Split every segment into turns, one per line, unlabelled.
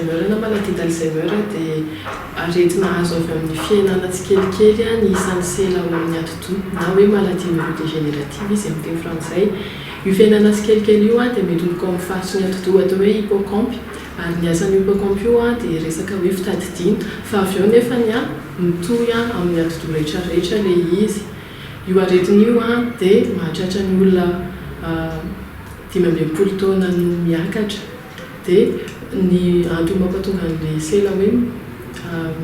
d'Alzheimer na maladie d'Alzheimer dia aretina azo avy amin'ny fiainana tsikelikely ny isan'ny sela ao amin'ny atoto na hoe maladie neurodégénérative izy amin'ny teny frantsay. Io fiainana tsikelikely io dia midonoko amin'ny faritry ny atoto atao hoe hippocampe ary ny asan'io hippocampe io dia resaka hoe fitadidiana fa avy eo nefa mitohy amin'ny atoto rehetrarehetra ilay izy. Io aretina io dia mahatratra ny olona 15 taona no miakatra dia ny antony mampatonga an'ilay sela hoe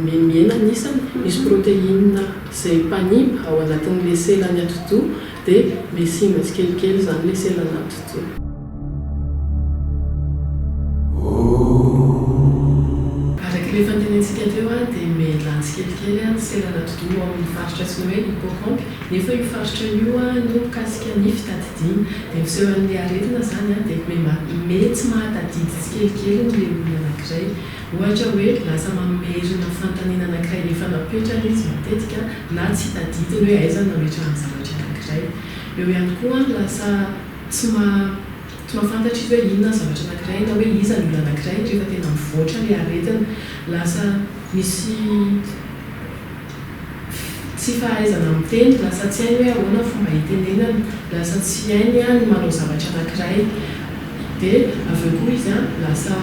miena nisany misy protéine izay mpanimba ao anatin'ilay sela ny atoto dia misimba tsikelikely izany ilay sela ny atoto. Ilay fantenentsika teo dia mialany tsikelikely ny sela ny atoto amin'ny faritra tsy hoe hippocampe nefa io faritra io no mikasika ny fitadidiana dia misehoan'ilay aretina izany dia mety mahatadidy tsikelikely n'ilay olona anankiray. Ohatra hoe lasa mamerina fantanina anankiray efa napetrana izy matetika na tsy tadidiny hoe aiza nametrahany zavatra anankiray. Eo ihany koa lasa tsy mahafantatra izy hoe inona zavatra anankiray na hoe iza ny olona anankiray rehefa tena mivoatra ilay aretina. Lasa misy tsy fahaizana miteny, lasa tsy hainy hoe ahoana fomba hitenenana, lasa tsy hainy ny manao zavatra anankiray dia avy eo koa izy lasa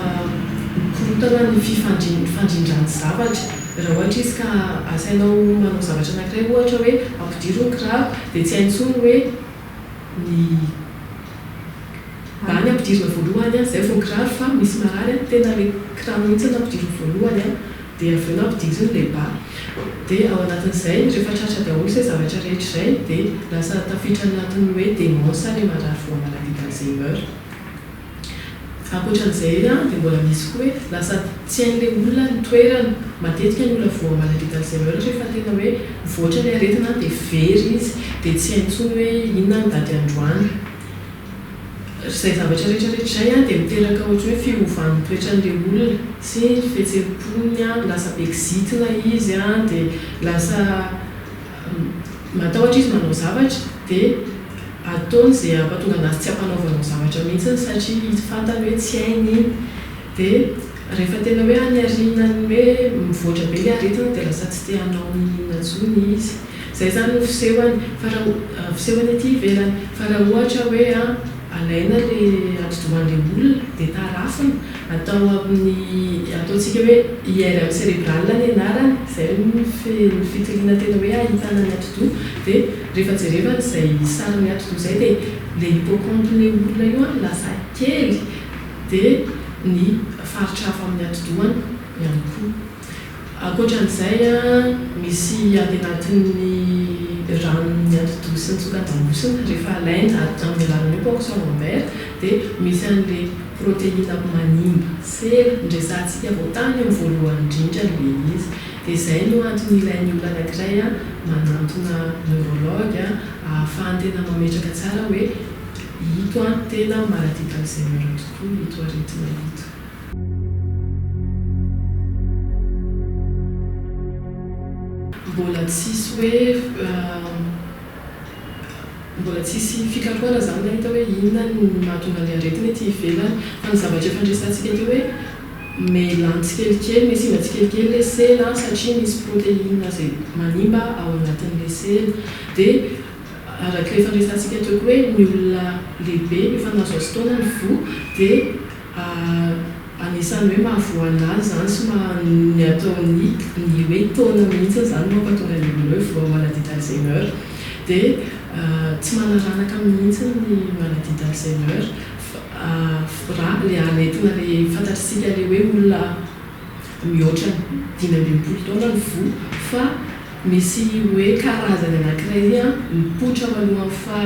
mikorotana ny fifandrindrany zavatra. Raha ohatra izy ka asainao manao zavatra anankiray ohatra hoe ampidiro ny kiraro dia tsy hainy intsony hoe ny bany ampidirina voalohany izay vao kiraro fa misy marary tena ilay kiraro mihitsy nampidirina voalohany dia avy eo nampidiriny ilay ba. Dia ao anatin'izay rehefa tratra daholo izay zavatra rehetra izay dia lasa tafiditra anatin'ny hoe démence ilay marary vao maladie d'Alzheimer. Ankoatran'izay dia mbola misy koa hoe lasa tsy hain'ilay olona ny toerana. Matetika ny olona vao maladie d'Alzheimer rehefa tena hoe mivoatra ilay aretina dia very izy dia tsy hainy intsony hoe inona ny dady androany. Izay zavatra rehetrarehetra izay dia miteraka ohatra hoe fiovan'ny toetran'ilay olona sy fihetseham-pony lasa be kizitina izy dia lasa matahotra izy manao zavatra dia ataony izay hampatonga anazy tsy hampanaovanao zavatra mihitsy satria fantany hoe tsy hainy iny. Dia rehefa tena hoe haniarinany hoe mivoatra be ilay aretina dia lasa tsy te hanao inona intsony izy. Izay izany no fisehony aty ivelany. Fa raha ohatra hoe alaina ilay atodohan'ilay olona dia tarafina atao ataontsika hoe IRM cérébral ny anarany, izay no fitiliana tena hoe ahitana ny atodo dia rehefa jerevana izay sariny atodo izay dia ilay hippocampe-n'ilay olona io lasa kely dia ny faritra hafa amin'ny atodohany ihany koa. Ankoatran'izay misy any anatin'ny ranon'ny atodo sy ny tsokan-damosina rehefa alaina amin'ny alalan'ny ponction lombaire dia misy an'ilay protéine manimba sela ndraisantsika vao tany amin'ny voalohany indrindra ilay izy. Dia izay no antony ilain'ny olona anankiray manantona neurologue ahafahany tena mametraka tsara hoe ito tena maladie d'Alzheimer tokoa ito aretina ito. Mbola tsisy fikarohana izany hita hoe inona no mahatonga ilay aretina ety ivelany fa ny zavatra efa andresantsika teo hoe mialany tsikelikely misimba tsikelikely ilay sela satria misy protéine izay manimba ao anatin'ilay sela. Dia araka efa andresantsika teo koa hoe ny olona lehibe efa nahazo azy taona ny vo dia anisany hoe mahavoana azy izany sy ny ataony ny hoe taona mihitsy izany mampatonga ny olona hoe vao maladie d'Alzheimer. Dia tsy manaranaka mihitsy ny maladie d'Alzheimer raha ilay aretina ilay fantatritsika ilay hoe olona mihoatra 15 taona ny vo fa misy hoe karazany anankiray mipoitra manoloana fa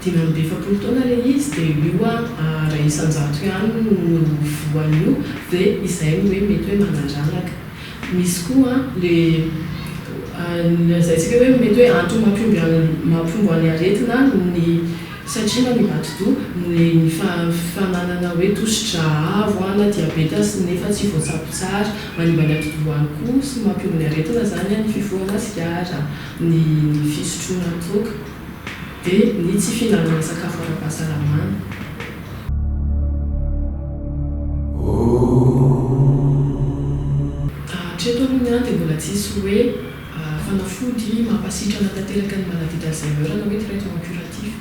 17 taona ilay izy dia io raha isan-jato ihany no voan'io dia izay hoe mety hoe manaranaka. Misy koa izay tsika hoe mety hoe antony mampimbo any aretina ny satria manimba atodo ny fananana hoe tosidra avo na diabeta nefa tsy voatsabo tsara manimba ny atodo ihany koa sy mampimbo ny aretina izany ny fifohana sigara, ny fisotroana toaka dia ny tsy fihinanana sakafo ara-pahasalamana. voalohany dia mbola tsisy hoe fanafody mampasitrana tanteraka ny maladie d'Alzheimer na hoe traitement curatif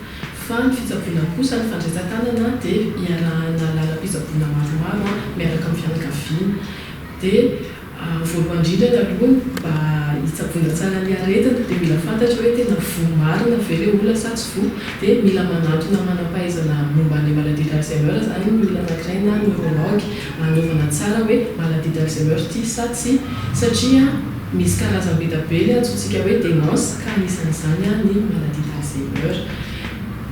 fa ny fitsaboana kosa ny fandraisan-tanana dia iarahana lalam-pitsaboana maromaro miaraka amin'ny fianakaviana dia voalohany indrindra ny aloha mba hitsaboana tsara ny aretina dia mila fantatra hoe tena vo marina ve ilay olona sa tsy vo dia mila manantona manam-pahaizana momba ny maladie d'Alzheimer zany mila anankiray na neurologue anaovana tsara hoe maladie d'Alzheimer ty sa tsy satria misy karazam-be be ny antsointsika hoe démence ka anisan'izany ny maladie d'Alzheimer.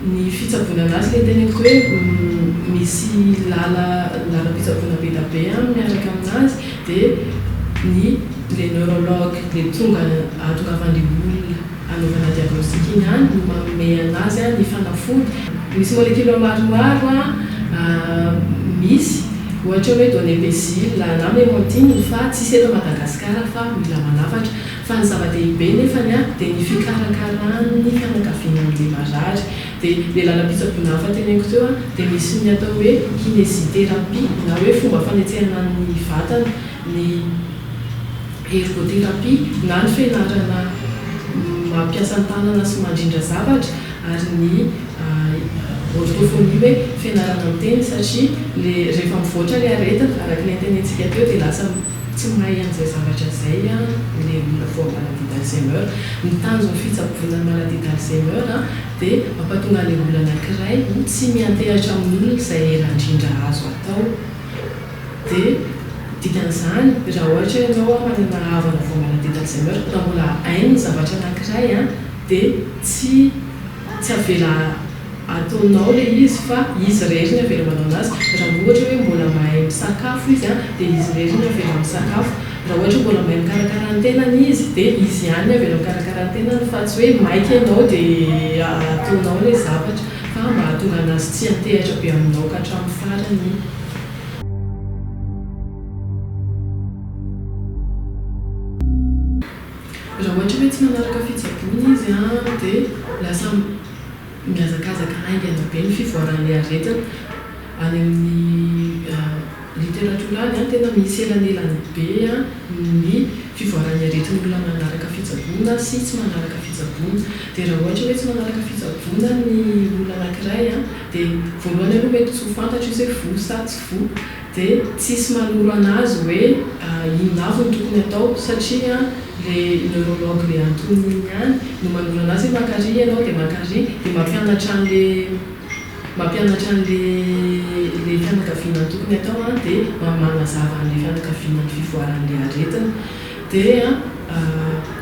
Ny fitsaboana anazy ilay teneniko hoe misy lalam-pitsaboana be miaraka aminazy dia le neurologue le tonga atongavan'ilay olona anaovana diagnostic iny ihany no manome anazy ny fanafody. Misy molécule maromaro misy ohatra hoe donepezil na mémontine fa tsisy eto Madagasikara fa mila manafatra fa ny zava-dehibe nefany dia ny fikarakarany fianakaviana amin'ilay marary dia le lalam-pitsaboana hafa teneniko teo dia misy ny atao hoe kinésithérapie na hoe fomba fanetsehana ny vatana ny ergothérapie na ny fianarana mampiasa ny tanana sy mandrindra zavatra ary ny orthophonie hoe fianarana amin'ny teny satria rehefa mivoatra ilay aretina araka ny antenentsika teo dia lasa tsy mahay an'izay zavatra izay ilay olona vao maladie d'Alzheimer. Ny tanjon'ny fitsaboana ny maladie d'Alzheimer dia mampatonga ilay olona anankiray tsy miantehatra amin'olona izay eran-drindra azo atao dia dikan'izany raha ohatra ianao manana havana vao maladie d'Alzheimer raha mbola hainy ny zavatra anankiray dia tsy avela ataonao ilay izy fa izy rery ny avela manao anazy. Raha ohatra hoe mbola mahay misakafo izy dia izy rery ny avela misakafo. Raha ohatra mbola mahay mikarakara ny tenany izy dia izy ihany avela mikarakara ny tenany fa tsy hoe maika ianao dia ataonao ilay zavatra fa mba hahatonga anazy tsy antehatra be aminao ka hatramin'ny farany. Raha ohatra hoe tsy manaraka fitsaboana izy dia lasa mihazakazaka aingana be ny fivoaran'ilay aretina. Any amin'ny literatura any tena misy elanelany be ny fivoaran'ny aretin'olona manaraka fitsaboana sy tsy manaraka fitsaboana. Dia raha ohatra hoe tsy manaraka fitsaboana ny olona anankiray dia voalohany aloha mety tsy ho fantatra izy hoe vo sa tsy vo dia tsisy manoro anazy hoe inona avy no tokony atao satria le neurologue le antoniny iny ihany no manoro anazy mankary ianao dia mankary dia mampianatra an'ilay fianakaviana ny tokony atao dia manazava an'ilay fianakaviana ny fivoaran'ilay aretina dia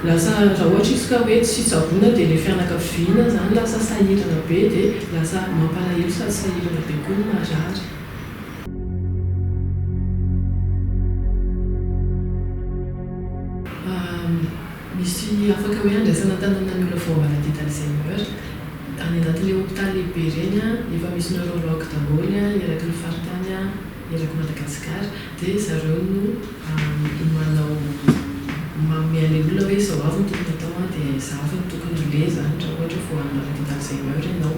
lasa raha ohatra izy ka hoe tsy fitsaboana dia ilay fianakaviana zany lasa sahirana be dia lasa mampalahelo sady sahirana be koa ny marary. Misy afaka hoe andraisana tanana ny olona vao maladie d'Alzheimer any anatin'ilay hôpital lehibe ireny efa misy neurologue daholo eraky ny faritany eraky Madagasikara dia zareo no manome an'ilay olona hoe izao avy ny tokony atao dia izao avy ny tokony le zany raha ohatra vao any maladie d'Alzheimer ianao.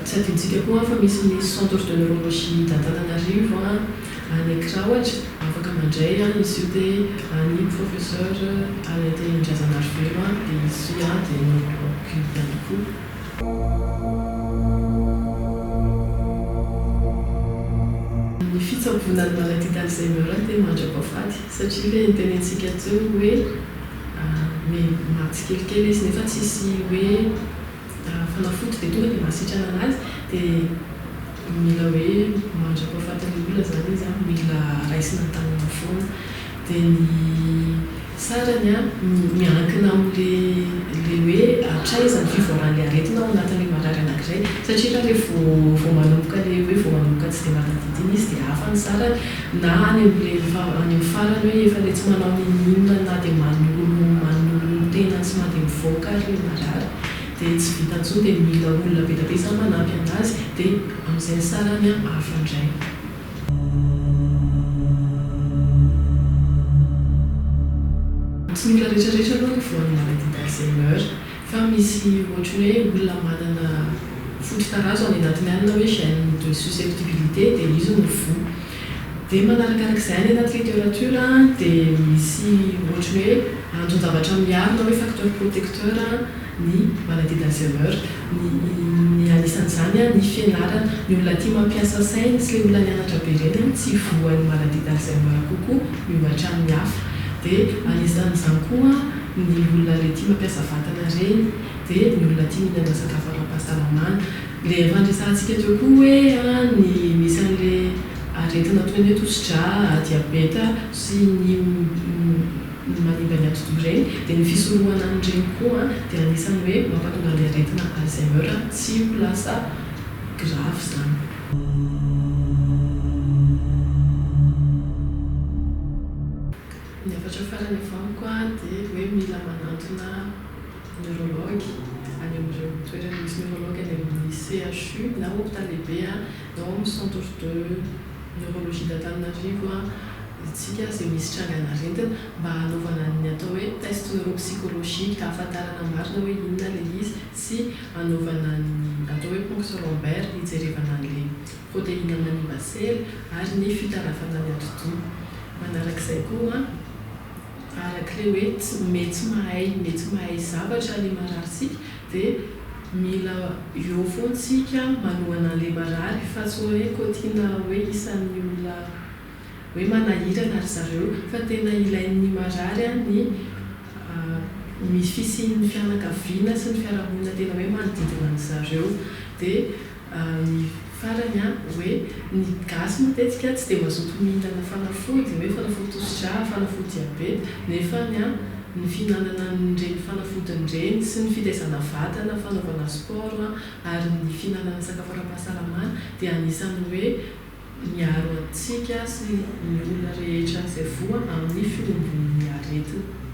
Tsy adintsika koa fa misy centre de neurologie d'Antananarivo any Accra ohatra afaka mandray izy io dia ny professeur Alete-Ndrazanarivelo dia izy io dia neurologue ihany koa. Ny fitsaboana ny maladie d'Alzheimer dia mandrapahafaty satria ilay nitenentsika teo hoe maty kelikely izy nefa tsisy hoe fanafody dia tonga dia mahasitrana anazy dia mila hoe mandrapahafaty ny olona zany izy mila raisina ny tanana foana dia ny sarany miankina amin'ilay hoe atraizany fivoaran'ilay aretina ao anatin'ilay marary anankiray satria raha ilay vao manomboka ilay hoe vao manomboka tsy dia matatidiny izy dia hafa ny sarany na any amin'ny farany hoe efa ilay tsy manao ninona na dia manolo tena sy mandeha mivoaka ilay marary dia tsy vita intsony dia mila olona be dia be izany manampy anazy dia amin'izay ny sarany hafa indray. Tsy mila rehetrarehetra aloha ny voan'ny maladie d'Alzheimer fa misy ohatra hoe olona manana foto-tarazo any anatiny any na hoe gène de susceptibilité dia izy no vo dia manarakarak'izay any anaty littérature dia misy ohatra hoe anton-javatra miaro na hoe facteur protecteur ny maladie d'Alzheimer. Ny anisan'izany ny fianarana ny olona tia mampiasa saina sy le olona nianatra be ireny tsy voan'ny maladie d'Alzheimer kokoa miohatra amin'ny hafa. Dia anisan'izany koa ny olona le tia mampiasa vatana reny dia ny olona tia mihinana sakafo ara-pahasalamana. Le fandresantsika teo koa hoe ny misy an'le aretina toy ny hoe tosi-dra, diabeta sy ny manimba ny ati-doha ireny dia ny fisorohana an'ireny koa dia anisany hoe mampatonga ny aretina Alzheimer tsy ho lasa grave izany. Ny afatra farany avaniko dia hoe mila manantona neurologue any amin'ireo toerana misy neurologue any amin'ny CHU na hôpital lehibe na amin'ny centre de neurologie d'Antananarivo isika izay misy trangana-rentina mba hanaovana ny atao hoe test neuropsychologique ahafantarana marina hoe inona le izy sy hanaovana ny atao hoe ponction lombaire hijerevana an'le protéine manimba sely ary ny fitarafana ny ati-doha. Manarak'izay koa arak'ilay hoe mety mahay zavatra le mararisika dia mila eo foantsika manohana an'le marary fa tsy hoe kotiana hoe isan'ny olona hoe manahirana ry zareo fa tena ilain'ny marary ny misy fisian'ny fianakaviana sy ny fiarahamonina tena hoe manodidina ny zareo. Dia ny farany hoe ny gasy matetika tsy dia mazoto mihinana fanafody hoe fanafody tosi-dra, fanafody diabeta nefa ny fihinanana n'ireny fanafodin'ireny sy ny fitaizana vatana, fanaovana sport ary ny fihinanana sakafo ara-pahasalamana dia anisany hoe miaro antsika sy ny olona rehetra izay voa amin'ny fiombon'ny aretina.